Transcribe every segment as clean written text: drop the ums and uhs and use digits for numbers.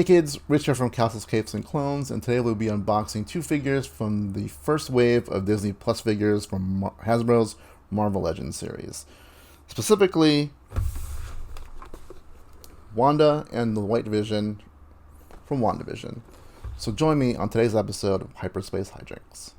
Hey kids, Rich here from Castles, Capes, and Clones, and today we'll be unboxing two figures from the first wave of Disney Plus figures from Hasbro's Marvel Legends series. Specifically, Wanda and the White Vision from WandaVision. So join me on today's episode of Hyperspace Hijinx.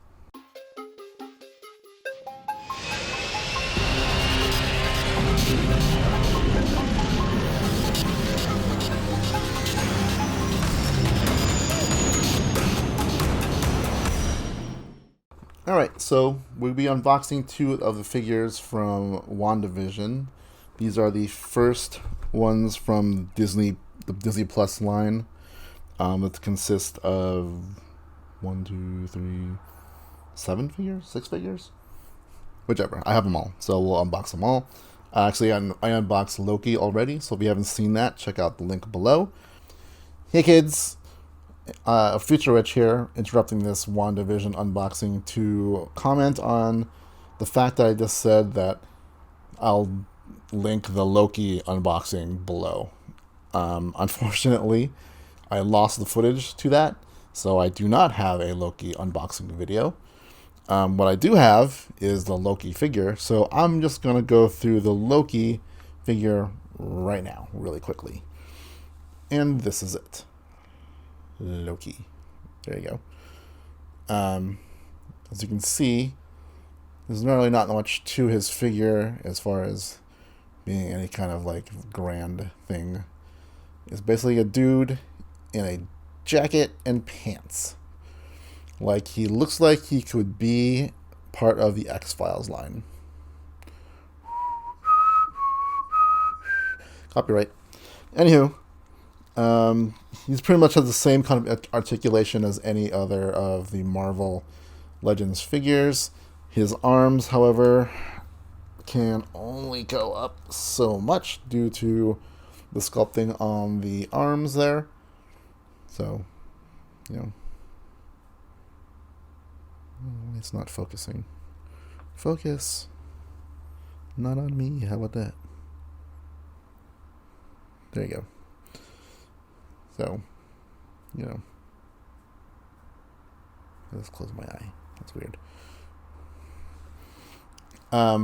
Alright, so we'll be unboxing two of the figures from WandaVision. These are the first ones from the Disney Plus line. That consists of 7 figures, 6 figures? Whichever, I have them all, so we'll unbox them all. Actually, I unboxed Loki already, so if you haven't seen that, check out the link below. Hey kids! Future Rich here, interrupting this WandaVision unboxing to comment on the fact that I just said that I'll link the Loki unboxing below. Unfortunately, I lost the footage to that, so I do not have a Loki unboxing video. What I do have is the Loki figure, so I'm just going to go through the Loki figure right now, really quickly. And this is it. Loki. There you go. As you can see, there's really not much to his figure as far as being any kind of like grand thing. It's basically a dude in a jacket and pants. Like, he looks like he could be part of the X-Files line. Copyright. Anywho, he's pretty much has the same kind of articulation as any other of the Marvel Legends figures. His arms, however, can only go up so much due to the sculpting on the arms there. So, it's not focusing. Focus. Not on me. How about that? There you go. So, let's close my eye. That's weird.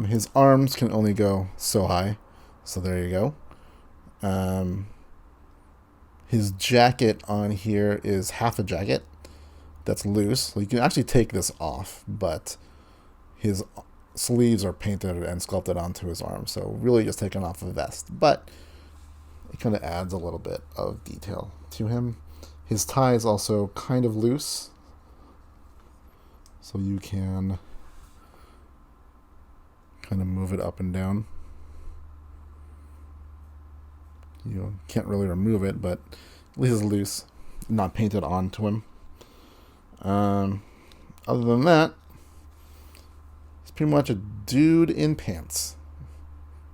His arms can only go so high. So there you go. His jacket on here is half a jacket that's loose. So you can actually take this off, but his sleeves are painted and sculpted onto his arm. So really just taking off a vest. But it kind of adds a little bit of detail to him. His tie is also kind of loose, so you can kind of move it up and down. You can't really remove it, but at least it's loose, not painted onto him. Other than that, he's pretty much a dude in pants.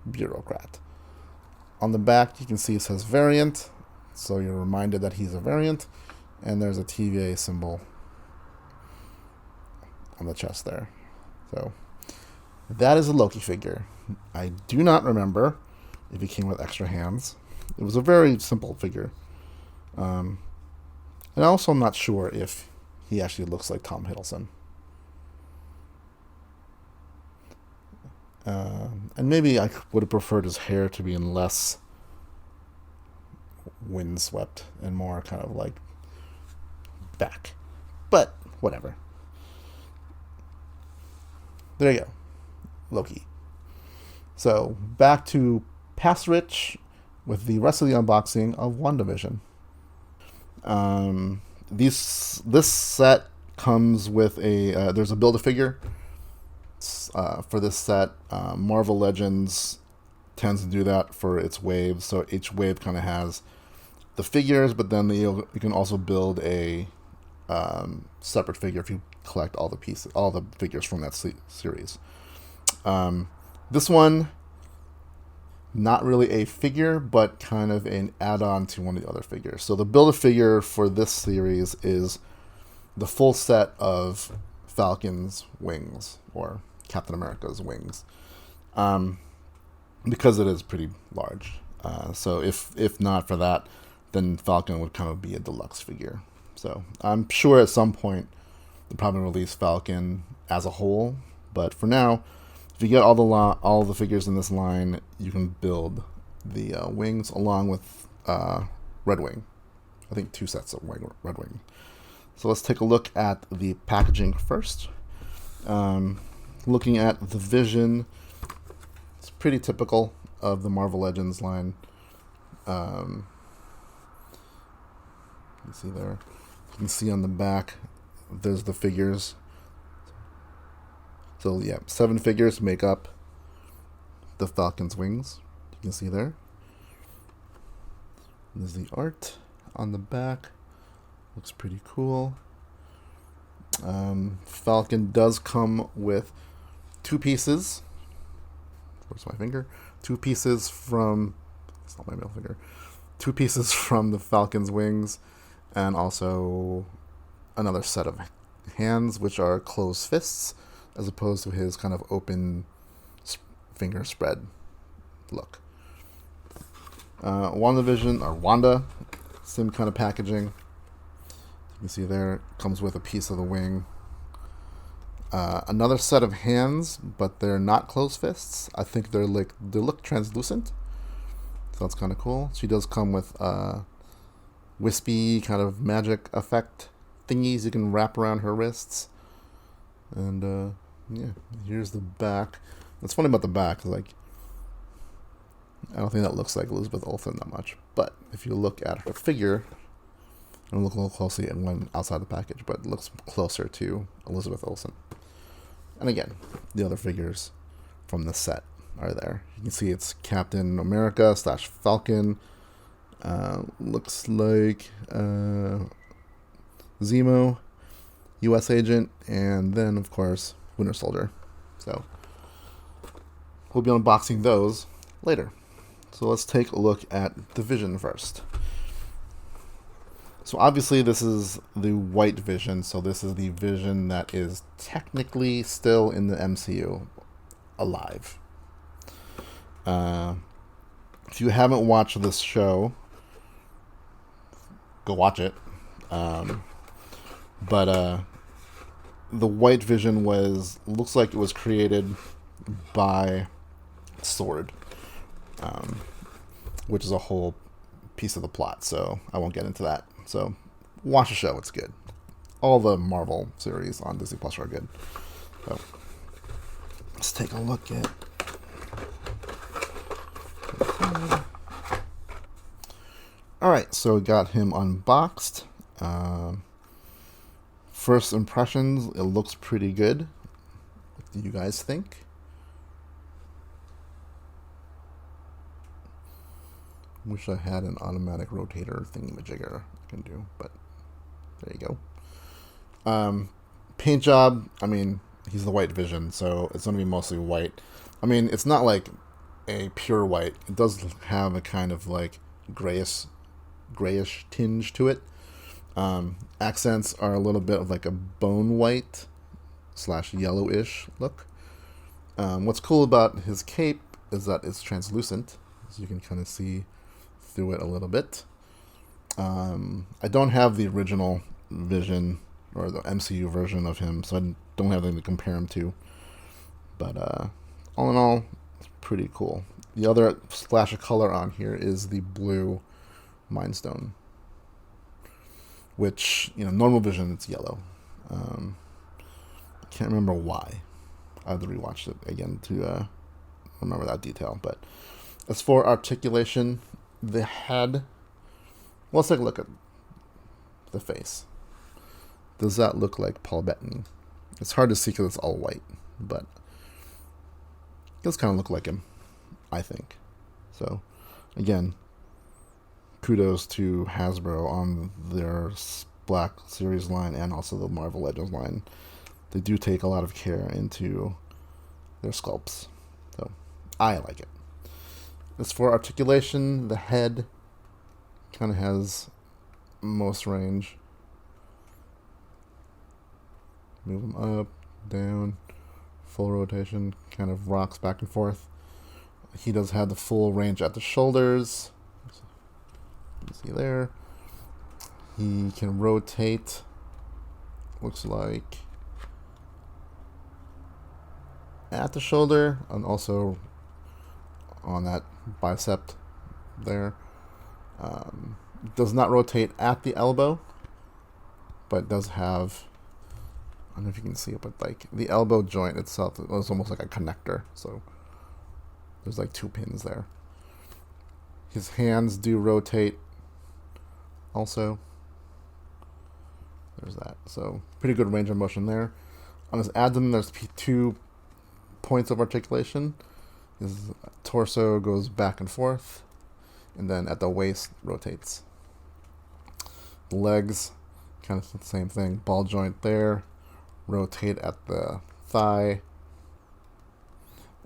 Bureaucrat. On the back, you can see it says variant, so you're reminded that he's a variant, and there's a TVA symbol on the chest there. So that is a Loki figure. I do not remember if he came with extra hands. It was a very simple figure. And also I'm not sure if he actually looks like Tom Hiddleston. And maybe I would have preferred his hair to be in less windswept and more kind of like back. But whatever. There you go. Loki. So back to past Rich with the rest of the unboxing of WandaVision. This set comes with there's a Build-A-Figure. For this set, Marvel Legends tends to do that for its waves. So each wave kind of has the figures, but then you can also build a separate figure if you collect all the figures from that series. This one, not really a figure, but kind of an add-on to one of the other figures. So the Build-A-Figure for this series is the full set of Falcon's wings, or Captain America's wings, because it is pretty large. So if not for that, then Falcon would kind of be a deluxe figure. So I'm sure at some point they'll probably release Falcon as a whole. But for now, if you get all the figures in this line, you can build the wings along with Red Wing. I think 2 sets of Red Wing. So let's take a look at the packaging first. Looking at the Vision, it's pretty typical of the Marvel Legends line. You see there. You can see on the back, there's the figures. So yeah, 7 figures make up the Falcon's wings. You can see there. There's the art on the back. Looks pretty cool. Falcon does come with 2 pieces. Where's my finger? 2 pieces from... It's not my middle finger. 2 pieces from the Falcon's wings, and also another set of hands, which are closed fists, as opposed to his kind of open finger spread look. WandaVision, or Wanda, same kind of packaging. You can see there, comes with a piece of the wing. Another set of hands, but they're not closed fists. I think they look translucent, so that's kind of cool. She does come with wispy kind of magic effect thingies you can wrap around her wrists. And yeah, here's the back. What's funny about the back is, like, I don't think that looks like Elizabeth Olsen that much, but if you look at her figure, and look a little closely at one outside the package, but it looks closer to Elizabeth Olsen. And again, the other figures from the set are there. You can see it's Captain America / Falcon. Looks like Zemo, U.S. Agent, and then, of course, Winter Soldier. So we'll be unboxing those later. So let's take a look at the Vision first. So obviously this is the white Vision, so this is the Vision that is technically still in the MCU, alive. If you haven't watched this show, go watch it. But the white Vision looks like it was created by Sword, which is a whole piece of the plot, so I won't get into that. So watch the show, it's good. All the Marvel series on Disney Plus are good. So let's take a look at... Alright, so we got him unboxed. First impressions, it looks pretty good. What do you guys think? Wish I had an automatic rotator thingy-majigger I can do, but there you go. Paint job, I mean, he's the white Vision, so it's going to be mostly white. I mean, it's not like a pure white. It does have a kind of like grayish tinge to it. Accents are a little bit of like a bone white / yellowish look. What's cool about his cape is that it's translucent, so you can kind of see through it a little bit. I don't have the original Vision or the MCU version of him, so I don't have anything to compare him to. But all in all, it's pretty cool. The other splash of color on here is the blue Mind Stone, which, you know, normal Vision, it's yellow. I can't remember why. I have to rewatch it again to remember that detail. But as for articulation, the head, well, let's take a look at the face. Does that look like Paul Bettany? It's hard to see because it's all white, but it does kind of look like him, I think. So, again, kudos to Hasbro on their Black Series line and also the Marvel Legends line. They do take a lot of care into their sculpts, so I like it. As for articulation, the head kind of has most range. Move them up, down, full rotation, kind of rocks back and forth. He does have the full range at the shoulders. See there. He can rotate, looks like, at the shoulder and also on that bicep there. Does not rotate at the elbow, but does have, I don't know if you can see it, but like the elbow joint itself is almost like a connector. So there's like 2 pins there. His hands do rotate also. There's that. So pretty good range of motion there. On his abdomen, there's 2 points of articulation. His torso goes back and forth, and then at the waist rotates. The legs, kind of the same thing. Ball joint there, rotate at the thigh.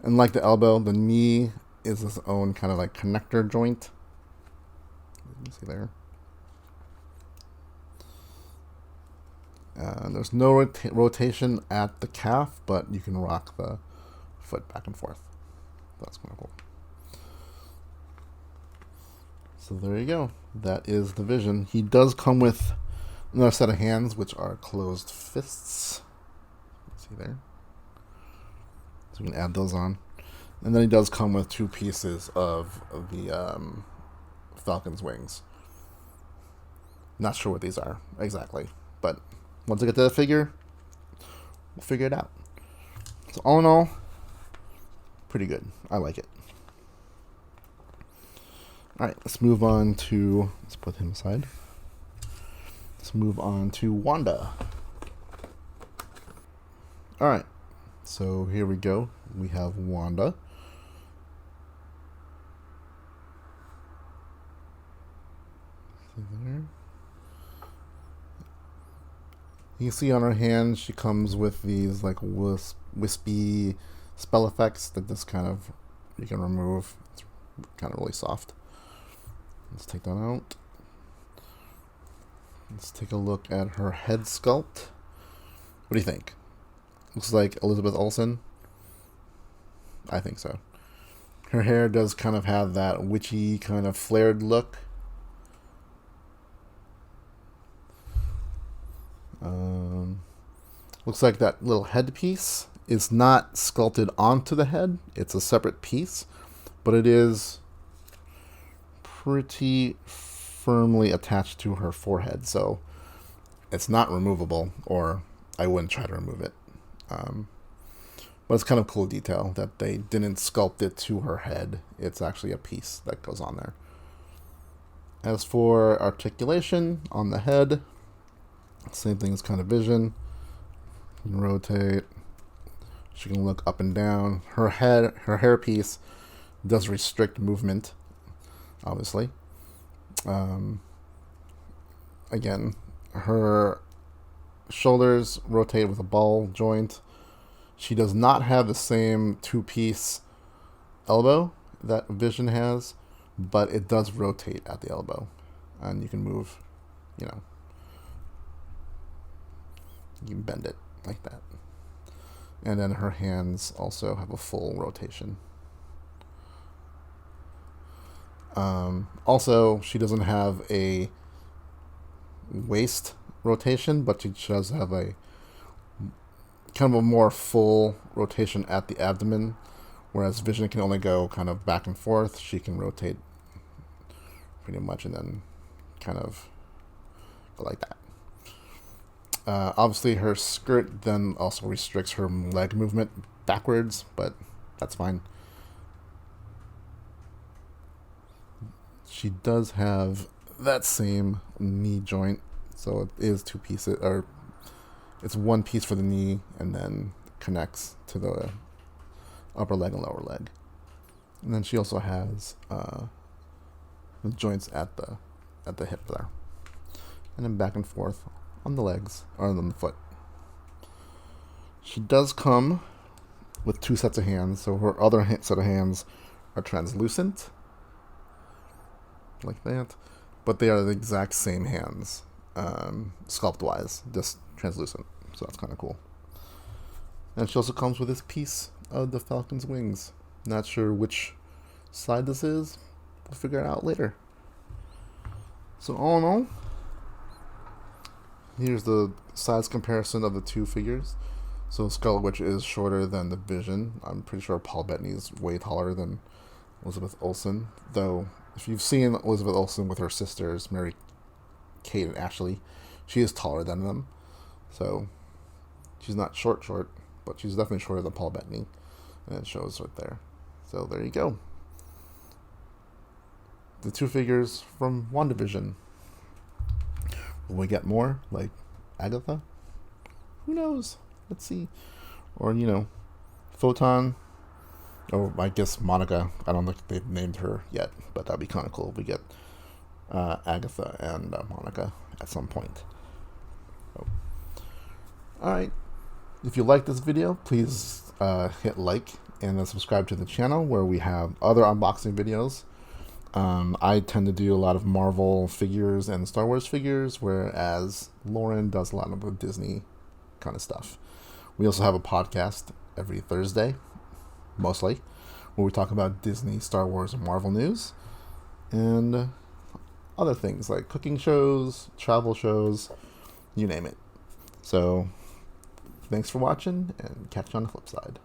And like the elbow, the knee is its own kind of like connector joint. You can see there. There's no rotation at the calf, but you can rock the foot back and forth. That's kind of cool. So there you go. That is the Vision. He does come with another set of hands, which are closed fists. See there? So we can add those on. And then he does come with 2 pieces of the Falcon's wings. Not sure what these are exactly, but once I get to the figure, we'll figure it out. So all in all, pretty good. I like it. Alright, let's move on to, let's put him aside. Let's move on to Wanda. Alright, so here we go. We have Wanda. See there? You can see on her hand, she comes with these like wispy spell effects that this kind of, you can remove. It's kind of really soft. Let's take that out. Let's take a look at her head sculpt. What do you think? Looks like Elizabeth Olsen. I think so. Her hair does kind of have that witchy kind of flared look. Looks like that little headpiece is not sculpted onto the head. It's a separate piece, but it is pretty firmly attached to her forehead, so it's not removable, or I wouldn't try to remove it. But it's kind of cool detail that they didn't sculpt it to her head. It's actually a piece that goes on there. As for articulation on the head, same thing as kind of Vision. You can rotate. She can look up and down. Her hairpiece does restrict movement, obviously. Again, her shoulders rotate with a ball joint. She does not have the same 2-piece elbow that Vision has, but it does rotate at the elbow. And you can move, you can bend it like that. And then her hands also have a full rotation. Also, she doesn't have a waist rotation, but she does have a kind of a more full rotation at the abdomen, whereas Vision can only go kind of back and forth. She can rotate pretty much and then kind of go like that. Obviously, her skirt then also restricts her leg movement backwards, but that's fine. She does have that same knee joint, so it is 2 pieces, or it's 1 piece for the knee and then connects to the upper leg and lower leg. And then she also has the joints at the hip there, and then back and forth on the legs or on the foot. She does come with 2 sets of hands, so her other set of hands are translucent, like that, but they are the exact same hands, sculpt-wise, just translucent. So that's kind of cool. And she also comes with this piece of the Falcon's wings. Not sure which side this is. We'll figure it out later. So all in all, here's the size comparison of the two figures. So Scarlet Witch is shorter than the Vision. I'm pretty sure Paul Bettany is way taller than Elizabeth Olsen. Though, if you've seen Elizabeth Olsen with her sisters, Mary Kate and Ashley, she is taller than them. So, she's not short, but she's definitely shorter than Paul Bettany. And it shows right there. So, there you go. The two figures from WandaVision. Will we get more? Like Agatha? Who knows? Let's see. Or, Photon. Oh, I guess Monica. I don't think they've named her yet, but that'd be kind of cool if we get Agatha and Monica at some point. Oh. Alright. If you like this video, please hit like and then subscribe to the channel where we have other unboxing videos. I tend to do a lot of Marvel figures and Star Wars figures, whereas Lauren does a lot of the Disney kind of stuff. We also have a podcast every Thursday, mostly, where we talk about Disney, Star Wars, and Marvel news, and other things like cooking shows, travel shows, you name it. So, thanks for watching, and catch you on the flip side.